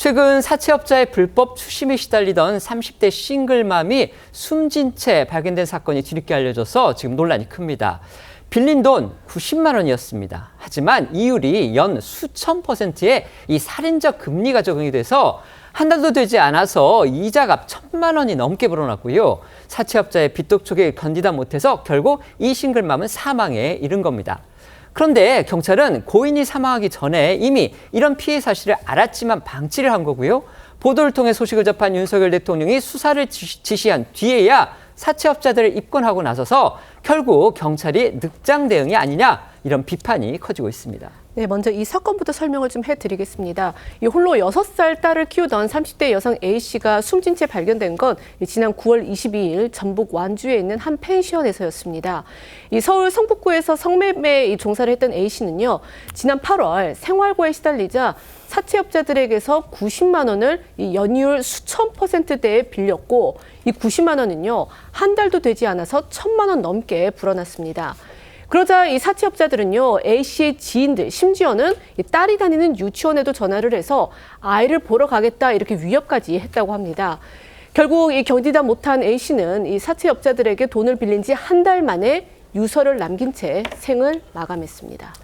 최근 사채업자의 불법 추심에 시달리던 30대 싱글맘이 숨진 채 발견된 사건이 뒤늦게 알려져서 지금 논란이 큽니다. 빌린 돈 90만 원이었습니다. 하지만 이율이 연 수천 %의 이 살인적 금리가 적용이 돼서 한 달도 되지 않아서 이자가 1,000만 원이 넘게 불어났고요. 사채업자의 빚독촉에 견디다 못해서 결국 이 싱글맘은 사망에 이른 겁니다. 그런데 경찰은 고인이 사망하기 전에 이미 이런 피해 사실을 알았지만 방치를 한 거고요. 보도를 통해 소식을 접한 윤석열 대통령이 수사를 지시한 뒤에야 사채업자들을 입건하고 나서서 결국 경찰이 늑장 대응이 아니냐 이런 비판이 커지고 있습니다. 네, 먼저 이 사건부터 설명을 좀 해드리겠습니다. 이 홀로 6살 딸을 키우던 30대 여성 A씨가 숨진 채 발견된 건 지난 9월 22일 전북 완주에 있는 한 펜션에서였습니다. 이 서울 성북구에서 성매매 종사를 했던 A씨는요, 지난 8월 생활고에 시달리자 사채업자들에게서 90만 원을 이 연이율 수천 %대에 빌렸고, 이 90만 원은요, 한 달도 되지 않아서 1,000만 원 넘게 불어났습니다. 그러자 이 사채업자들은요, A씨의 지인들, 심지어는 이 딸이 다니는 유치원에도 전화를 해서 아이를 보러 가겠다 이렇게 위협까지 했다고 합니다. 결국 이 견디다 못한 A씨는 이 사채업자들에게 돈을 빌린 지 한 달 만에 유서를 남긴 채 생을 마감했습니다.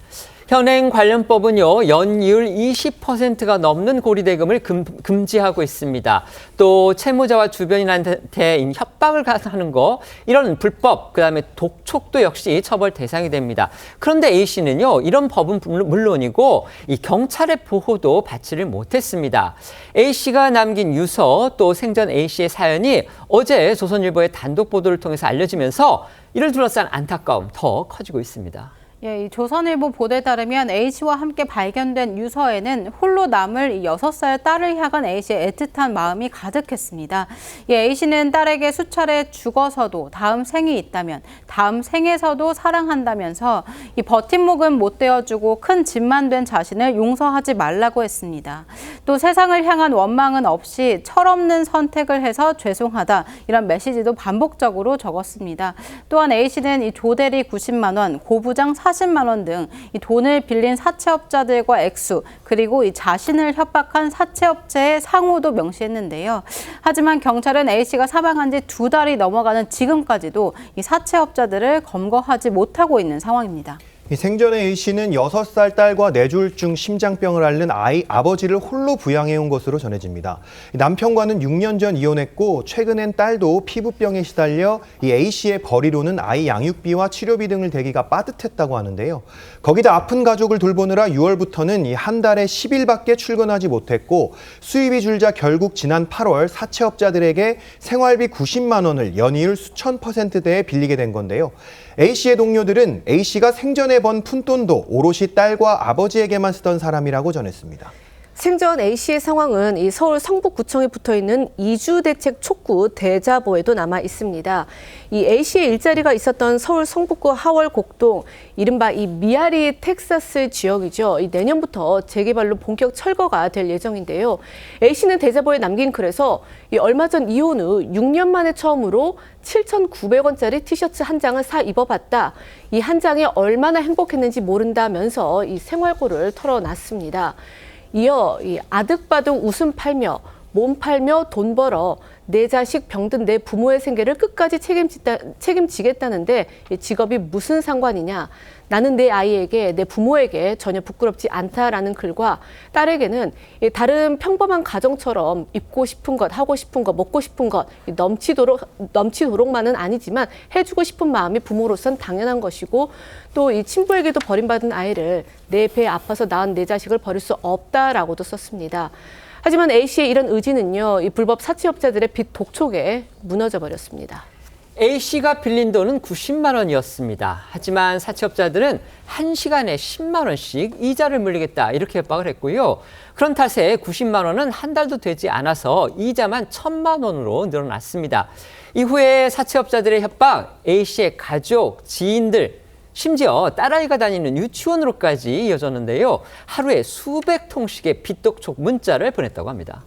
현행 관련법은요, 연이율 20%가 넘는 고리대금을 금지하고 있습니다. 또 채무자와 주변인한테 협박을 하는 거, 이런 불법, 그다음에 독촉도 역시 처벌 대상이 됩니다. 그런데 A씨는요, 이런 법은 물론이고 이 경찰의 보호도 받지를 못했습니다. A씨가 남긴 유서, 또 생전 A씨의 사연이 어제 조선일보의 단독 보도를 통해서 알려지면서 이를 둘러싼 안타까움 더 커지고 있습니다. 예, 이 조선일보 보도에 따르면 A씨와 함께 발견된 유서에는 홀로 남을 이 6살 딸을 향한 A씨의 애틋한 마음이 가득했습니다. A씨는 딸에게 수차례 죽어서도 다음 생이 있다면, 다음 생에서도 사랑한다면서 이 버팀목은 못 되어주고 큰 짐만 된 자신을 용서하지 말라고 했습니다. 또 세상을 향한 원망은 없이 철없는 선택을 해서 죄송하다, 이런 메시지도 반복적으로 적었습니다. 또한 A씨는 이 조대리 90만 원, 고부장 40만 원 등 이 돈을 빌린 사채업자들과 액수, 그리고 이 자신을 협박한 사채업체의 상호도 명시했는데요. 하지만 경찰은 A씨가 사망한 지 2달이 넘어가는 지금까지도 이 사채업자들을 검거하지 못하고 있는 상황입니다. 생전에 A씨는 6살 딸과 뇌졸중 심장병을 앓는 아버지를 홀로 부양해온 것으로 전해집니다. 남편과는 6년 전 이혼했고 최근엔 딸도 피부병에 시달려 이 A씨의 벌이로는 아이 양육비와 치료비 등을 대기가 빠듯했다고 하는데요. 거기다 아픈 가족을 돌보느라 6월부터는 이 한 달에 10일밖에 출근하지 못했고 수입이 줄자 결국 지난 8월 사채업자들에게 생활비 90만 원을 연이율 수천 %대에 빌리게 된 건데요. A씨의 동료들은 A씨가 생전에 번 푼돈도 오롯이 딸과 아버지에게만 쓰던 사람이라고 전했습니다. 생전 A씨의 상황은 이 서울 성북구청에 붙어있는 이주대책 촉구 대자보에도 남아 있습니다. 이 A씨의 일자리가 있었던 서울 성북구 하월곡동, 이른바 이 미아리 텍사스 지역이죠. 이 내년부터 재개발로 본격 철거가 될 예정인데요. A씨는 대자보에 남긴 글에서 이 얼마 전 이혼 후 6년 만에 처음으로 7,900원짜리 티셔츠 한 장을 사 입어봤다. 이 한 장에 얼마나 행복했는지 모른다면서 이 생활고를 털어놨습니다. 이어 이 아득바득 웃음 팔며 몸 팔며 돈 벌어 내 자식 병든 내 부모의 생계를 끝까지 책임지겠다는데 직업이 무슨 상관이냐. 나는 내 아이에게, 내 부모에게 전혀 부끄럽지 않다라는 글과 딸에게는 다른 평범한 가정처럼 입고 싶은 것, 하고 싶은 것, 먹고 싶은 것 넘치도록만은 아니지만 해주고 싶은 마음이 부모로선 당연한 것이고, 또 이 친부에게도 버림받은 아이를 내 배에 아파서 낳은 내 자식을 버릴 수 없다라고도 썼습니다. 하지만 A씨의 이런 의지는요, 이 불법 사채업자들의 빚 독촉에 무너져 버렸습니다. A씨가 빌린 돈은 90만 원이었습니다. 하지만 사채업자들은 1시간에 10만 원씩 이자를 물리겠다 이렇게 협박을 했고요. 그런 탓에 90만 원은 한 달도 되지 않아서 이자만 1,000만 원으로 늘어났습니다. 이후에 사채업자들의 협박, A씨의 가족, 지인들, 심지어 딸아이가 다니는 유치원으로까지 이어졌는데요. 하루에 수백 통씩의 빚독촉 문자를 보냈다고 합니다.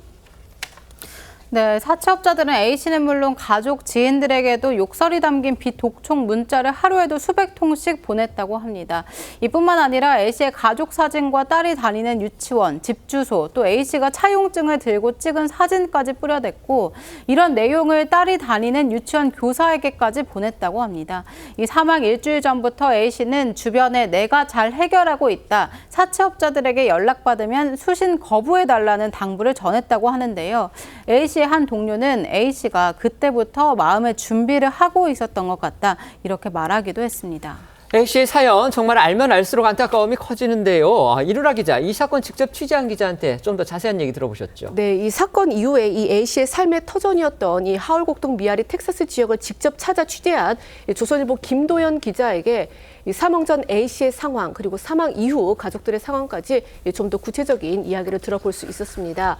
네, 사채업자들은 A씨는 물론 가족, 지인들에게도 욕설이 담긴 비독촉 문자를 하루에도 수백 통씩 보냈다고 합니다. 이뿐만 아니라 A씨의 가족 사진과 딸이 다니는 유치원, 집 주소, 또 A씨가 차용증을 들고 찍은 사진까지 뿌려댔고 이런 내용을 딸이 다니는 유치원 교사에게까지 보냈다고 합니다. 이 사망 일주일 전부터 A씨는 주변에 내가 잘 해결하고 있다, 사채업자들에게 연락받으면 수신 거부해달라는 당부를 전했다고 하는데요. A씨의 한 동료는 A씨가 그때부터 마음의 준비를 하고 있었던 것 같다, 이렇게 말하기도 했습니다. A씨의 사연 정말 알면 알수록 안타까움이 커지는데요. 이루라 기자, 이 사건 직접 취재한 기자한테 좀 더 자세한 얘기 들어보셨죠? 네, 이 사건 이후에 이 A씨의 삶의 터전이었던 이 하월곡동 미아리 텍사스 지역을 직접 찾아 취재한 조선일보 김도연 기자에게 이 사망 전 A씨의 상황, 그리고 사망 이후 가족들의 상황까지 좀 더 구체적인 이야기를 들어볼 수 있었습니다.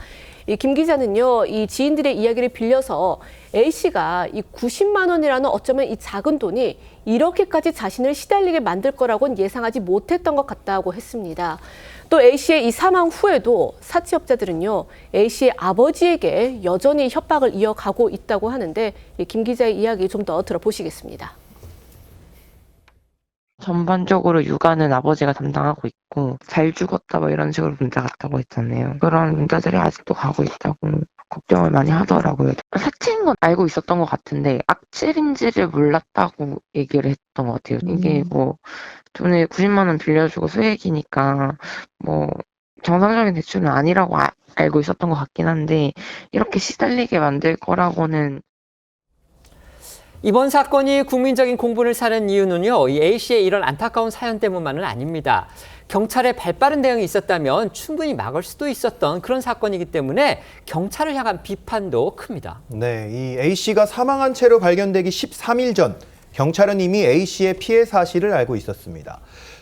이 김 기자는요, 이 지인들의 이야기를 빌려서 A씨가 이 90만 원이라는 어쩌면 이 작은 돈이 이렇게까지 자신을 시달리게 만들 거라고는 예상하지 못했던 것 같다고 했습니다. 또 A씨의 이 사망 후에도 사채업자들은요, A씨의 아버지에게 여전히 협박을 이어가고 있다고 하는데 김 기자의 이야기 좀 더 들어보시겠습니다. 전반적으로 육아는 아버지가 담당하고 있고 잘 죽었다 뭐 이런 식으로 문자 갔다고 했잖아요. 그런 문자들이 아직도 가고 있다고 걱정을 많이 하더라고요. 사치인 건 알고 있었던 것 같은데 악질인지를 몰랐다고 얘기를 했던 것 같아요. 이게 뭐 돈을 90만 원 빌려주고 소액이니까 뭐 정상적인 대출은 아니라고 알고 있었던 것 같긴 한데 이렇게 시달리게 만들 거라고는. 이번 사건이 국민적인 공분을 사는 이유는요, 이 A씨의 이런 안타까운 사연 때문만은 아닙니다. 경찰의 발빠른 대응이 있었다면 충분히 막을 수도 있었던 그런 사건이기 때문에 경찰을 향한 비판도 큽니다. 네, 이 A씨가 사망한 채로 발견되기 13일 전 경찰은 이미 A씨의 피해 사실을 알고 있었습니다.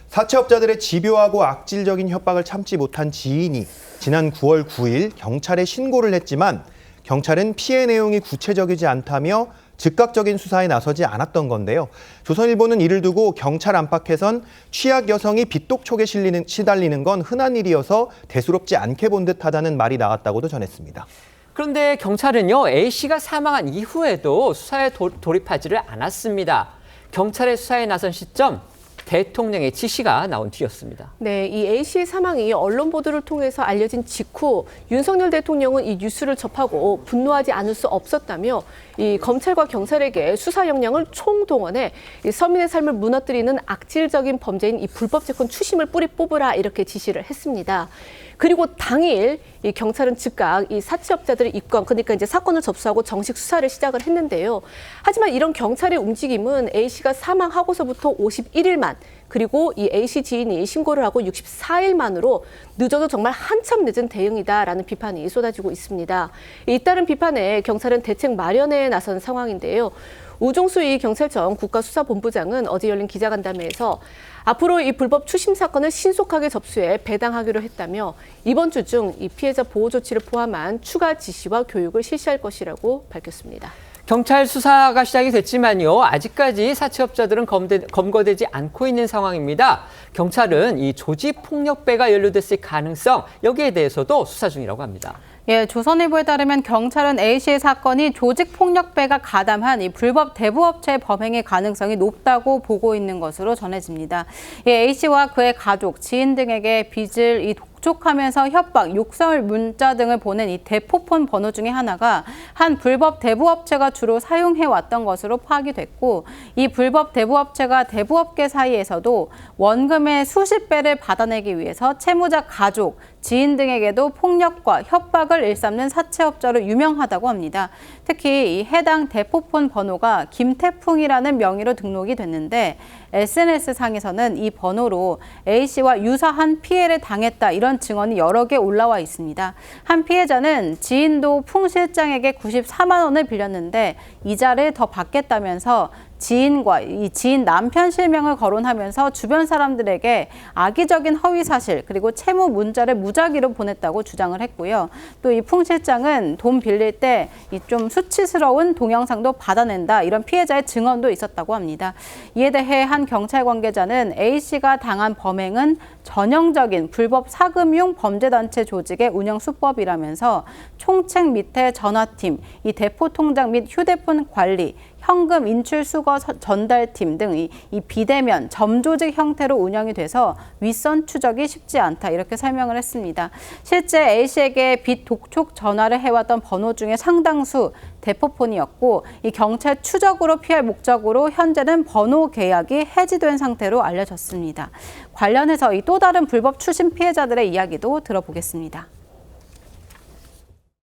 사채업자들의 집요하고 악질적인 협박을 참지 못한 지인이 지난 9월 9일 경찰에 신고를 했지만 경찰은 피해 내용이 구체적이지 않다며 즉각적인 수사에 나서지 않았던 건데요. 조선일보는 이를 두고 경찰 안팎에선 취약 여성이 빚독촉에 시달리는 건 흔한 일이어서 대수롭지 않게 본 듯하다는 말이 나왔다고도 전했습니다. 그런데 경찰은요, A씨가 사망한 이후에도 수사에 돌입하지를 않았습니다. 경찰의 수사에 나선 시점, 대통령의 지시가 나온 뒤였습니다. 네, 이 A씨의 사망이 언론 보도를 통해서 알려진 직후 윤석열 대통령은 이 뉴스를 접하고 분노하지 않을 수 없었다며 이 검찰과 경찰에게 수사 역량을 총동원해 이 서민의 삶을 무너뜨리는 악질적인 범죄인 이 불법 채권 추심을 뿌리 뽑으라 이렇게 지시를 했습니다. 그리고 당일 이 경찰은 즉각 이 사채업자들의 입건, 그러니까 이제 사건을 접수하고 정식 수사를 시작을 했는데요. 하지만 이런 경찰의 움직임은 A씨가 사망하고서부터 51일 만, 그리고 이 A씨 지인이 신고를 하고 64일 만으로 늦어도 정말 한참 늦은 대응이다라는 비판이 쏟아지고 있습니다. 잇따른 비판에 경찰은 대책 마련에 나선 상황인데요. 우종수 이 경찰청 국가수사본부장은 어제 열린 기자간담회에서 앞으로 이 불법 추심 사건을 신속하게 접수해 배당하기로 했다며 이번 주 중 이 피해자 보호 조치를 포함한 추가 지시와 교육을 실시할 것이라고 밝혔습니다. 경찰 수사가 시작이 됐지만요, 아직까지 사채업자들은 검거되지 않고 있는 상황입니다. 경찰은 이 조직폭력배가 연루됐을 가능성, 여기에 대해서도 수사 중이라고 합니다. 예, 조선일보에 따르면 경찰은 A씨의 사건이 조직폭력배가 가담한 이 불법 대부업체의 범행의 가능성이 높다고 보고 있는 것으로 전해집니다. 예, A씨와 그의 가족, 지인 등에게 빚을 이 독촉하면서 협박, 욕설 문자 등을 보낸 이 대포폰 번호 중에 하나가 한 불법 대부업체가 주로 사용해왔던 것으로 파악이 됐고, 이 불법 대부업체가 대부업계 사이에서도 원금의 수십 배를 받아내기 위해서 채무자 가족, 지인 등에게도 폭력과 협박을 일삼는 사채업자로 유명하다고 합니다. 특히 이 해당 대포폰 번호가 김태풍이라는 명의로 등록이 됐는데 SNS상에서는 이 번호로 A씨와 유사한 피해를 당했다, 이런 증언이 여러 개 올라와 있습니다. 한 피해자는 지인도 풍 실장에게 94만 원을 빌렸는데 이자를 더 받겠다면서 지인과 이 지인 남편 실명을 거론하면서 주변 사람들에게 악의적인 허위 사실, 그리고 채무 문자를 무작위로 보냈다고 주장을 했고요. 또 이 풍 실장은 돈 빌릴 때 이 좀 수치스러운 동영상도 받아낸다, 이런 피해자의 증언도 있었다고 합니다. 이에 대해 한 경찰 관계자는 A씨가 당한 범행은 전형적인 불법 사금융 범죄단체 조직의 운영 수법이라면서 총책 밑에 전화팀, 이 대포통장 및 휴대폰 관리, 현금 인출 수거 전달팀 등 이 비대면 점조직 형태로 운영이 돼서 윗선 추적이 쉽지 않다 이렇게 설명을 했습니다. 실제 A씨에게 빚 독촉 전화를 해왔던 번호 중에 상당수 대포폰이었고 이 경찰 추적으로 피할 목적으로 현재는 번호 계약이 해지된 상태로 알려졌습니다. 관련해서 이 또 다른 불법 추심 피해자들의 이야기도 들어보겠습니다.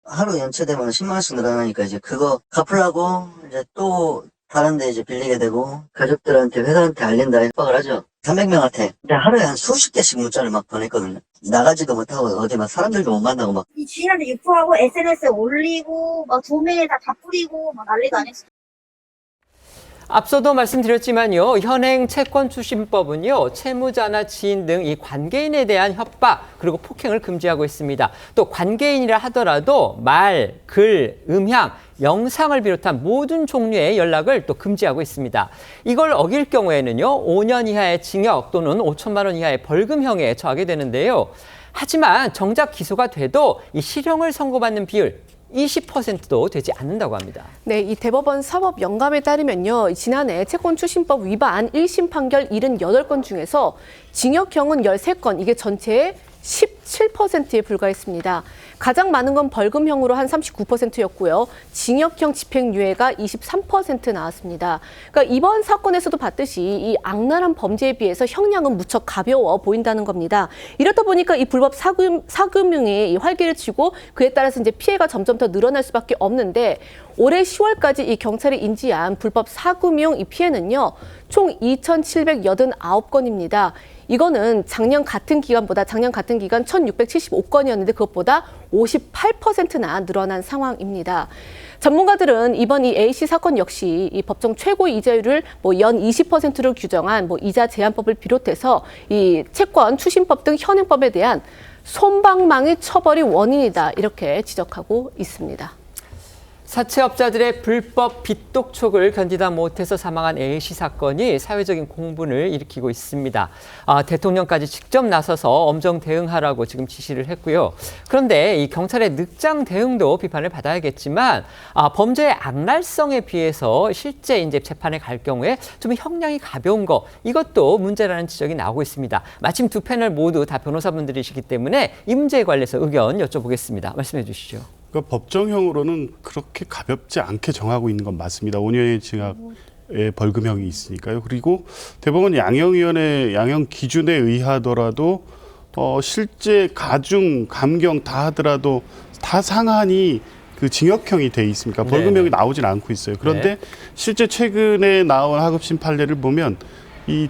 하루 연체되면 10만 원씩 늘어나니까 이제 그거 갚으려고 이제 또 다른 데 이제 빌리게 되고 가족들한테 회사한테 알린다 협박을 하죠. 300명한테 하루에 한 수십 개씩 문자를 막 보냈거든요. 나가지도 못하고 어디 막 사람들도 못 만나고 막 이 주인한테 유포하고 SNS에 올리고 막 도매에 다 뿌리고 막 난리도 아니었어요. 앞서도 말씀드렸지만요, 현행 채권추심법은요, 채무자나 지인 등 이 관계인에 대한 협박 그리고 폭행을 금지하고 있습니다. 또 관계인이라 하더라도 말, 글, 음향, 영상을 비롯한 모든 종류의 연락을 또 금지하고 있습니다. 이걸 어길 경우에는요, 5년 이하의 징역 또는 5천만 원 이하의 벌금형에 처하게 되는데요. 하지만 정작 기소가 돼도 이 실형을 선고받는 비율 20%도 되지 않는다고 합니다. 네, 이 대법원 사법 영감에 따르면요, 지난해 채권추심법 위반 1심 판결 78건 중에서 징역형은 13건, 이게 전체의 17%에 불과했습니다. 가장 많은 건 벌금형으로 한 39%였고요. 징역형 집행유예가 23% 나왔습니다. 그러니까 이번 사건에서도 봤듯이 이 악랄한 범죄에 비해서 형량은 무척 가벼워 보인다는 겁니다. 이렇다 보니까 이 불법 사금융이 활기를 치고 그에 따라서 이제 피해가 점점 더 늘어날 수밖에 없는데 올해 10월까지 이 경찰이 인지한 불법 사금융 이 피해는요, 총 2,789건입니다. 이거는 작년 같은 기간 1,675건이었는데 그것보다 58%나 늘어난 상황입니다. 전문가들은 이번 이 A씨 사건 역시 이 법정 최고 이자율을 연 20%를 규정한 이자 제한법을 비롯해서 이 채권 추심법 등 현행법에 대한 솜방망이 처벌이 원인이다 이렇게 지적하고 있습니다. 사채업자들의 불법 빚 독촉을 견디다 못해서 사망한 A씨 사건이 사회적인 공분을 일으키고 있습니다. 대통령까지 직접 나서서 엄정 대응하라고 지금 지시를 했고요. 그런데 이 경찰의 늑장 대응도 비판을 받아야겠지만 범죄의 악랄성에 비해서 실제 이제 재판에 갈 경우에 좀 형량이 가벼운 거 이것도 문제라는 지적이 나오고 있습니다. 마침 두 패널 모두 다 변호사분들이시기 때문에 이 문제에 관해서 의견 여쭤보겠습니다. 말씀해 주시죠. 그러니까 법정형으로는 그렇게 가볍지 않게 정하고 있는 건 맞습니다. 5년의 징역의 벌금형이 있으니까요. 그리고 대법원 양형위원회 양형 기준에 의하더라도 실제 가중, 감경 다 하더라도 다 상한이 그 징역형이 돼 있습니까? 벌금형이 나오진 않고 있어요. 그런데 실제 최근에 나온 하급심 판례를 보면 이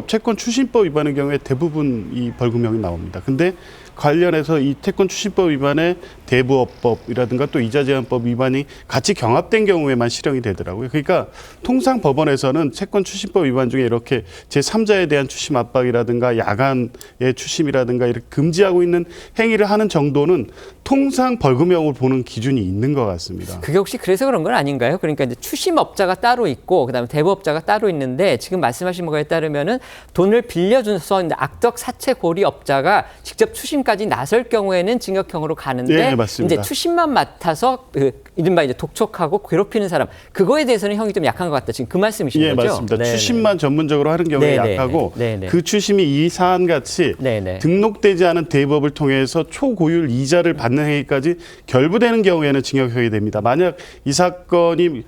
채권 추심법 위반의 경우에 대부분 이 벌금형이 나옵니다. 근데 관련해서 이 채권 추심법 위반에 대부업법이라든가 또 이자 제한법 위반이 같이 경합된 경우에만 실형이 되더라고요. 그러니까 통상 법원에서는 채권 추심법 위반 중에 이렇게 제3자에 대한 추심 압박이라든가 야간의 추심이라든가 이렇게 금지하고 있는 행위를 하는 정도는 통상 벌금형을 보는 기준이 있는 것 같습니다. 그게 혹시 그래서 그런 건 아닌가요? 그러니까 이제 추심업자가 따로 있고 그다음에 대부업자가 따로 있는데 지금 말씀하신 거에 따르면은 돈을 빌려줘서 악덕 사채 고리업자가 직접 추심까지 나설 경우에는 징역형으로 가는데 네, 맞습니다. 이제 추심만 맡아서 이른바 이제 독촉하고 괴롭히는 사람 그거에 대해서는 형이 좀 약한 것 같다. 지금 그 말씀이신 예, 거죠? 맞습니다. 네네. 추심만 전문적으로 하는 경우에 네네. 약하고 네네. 그 추심이 이 사안같이 네네. 등록되지 않은 대법을 통해서 초고율 이자를 받는 행위까지 결부되는 경우에는 징역형이 됩니다. 만약 이 사건이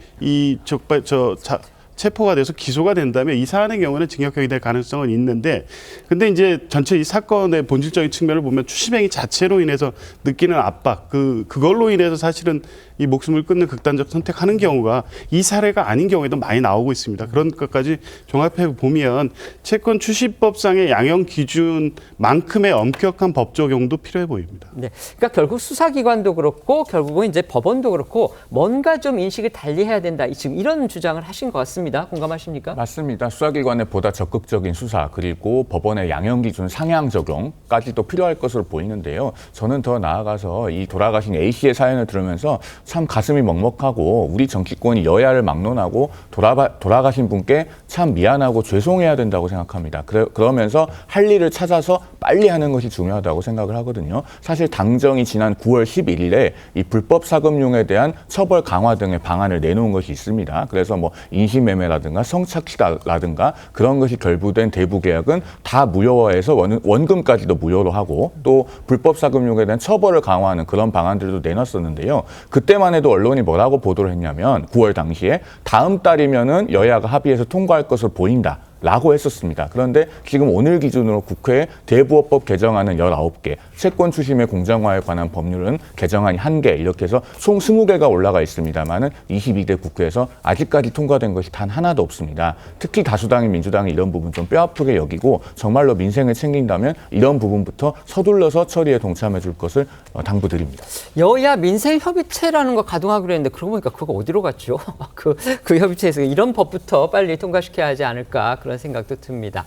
체포가 돼서 기소가 된다면 이 사안의 경우는 징역형이 될 가능성은 있는데 근데 이제 전체 이 사건의 본질적인 측면을 보면 추심행위 자체로 인해서 느끼는 압박 그걸로 인해서 사실은 이 목숨을 끊는 극단적 선택하는 경우가 이 사례가 아닌 경우에도 많이 나오고 있습니다. 그런 것까지 종합해 보면 채권 추심법상의 양형 기준만큼의 엄격한 법 적용도 필요해 보입니다. 네, 그러니까 결국 수사기관도 그렇고 결국은 이제 법원도 그렇고 뭔가 좀 인식을 달리해야 된다. 지금 이런 주장을 하신 것 같습니다. 있습니다. 공감하십니까? 맞습니다. 수사기관의 보다 적극적인 수사 그리고 법원의 양형기준 상향 적용까지도 필요할 것으로 보이는데요. 저는 더 나아가서 이 돌아가신 A씨의 사연을 들으면서 참 가슴이 먹먹하고 우리 정치권이 여야를 막론하고 돌아가신 분께 참 미안하고 죄송해야 된다고 생각합니다. 그러면서 할 일을 찾아서 빨리 하는 것이 중요하다고 생각을 하거든요. 사실 당정이 지난 9월 11일에 이 불법 사금융에 대한 처벌 강화 등의 방안을 내놓은 것이 있습니다. 그래서 뭐 인신매매라든가 성착취라든가 그런 것이 결부된 대부 계약은 다 무효화해서 원금까지도 무효로 하고 또 불법 사금융에 대한 처벌을 강화하는 그런 방안들도 내놨었는데요. 그때만 해도 언론이 뭐라고 보도를 했냐면 9월 당시에 다음 달이면은 여야가 합의해서 통과할 것으로 보인다. 라고 했었습니다. 그런데 지금 오늘 기준으로 국회에 대부업법 개정안은 19개, 채권 추심의 공정화에 관한 법률은 개정안이 1개 이렇게 해서 총 20개가 올라가 있습니다만은 22대 국회에서 아직까지 통과된 것이 단 하나도 없습니다. 특히 다수당인 민주당이 이런 부분 좀 뼈아프게 여기고 정말로 민생을 챙긴다면 이런 부분부터 서둘러서 처리에 동참해 줄 것을 당부드립니다. 여야 민생협의체라는 거 가동하기로 했는데 그러고 보니까 그거 어디로 갔죠? 그 협의체에서 이런 법부터 빨리 통과시켜야 하지 않을까 그런 생각도 듭니다.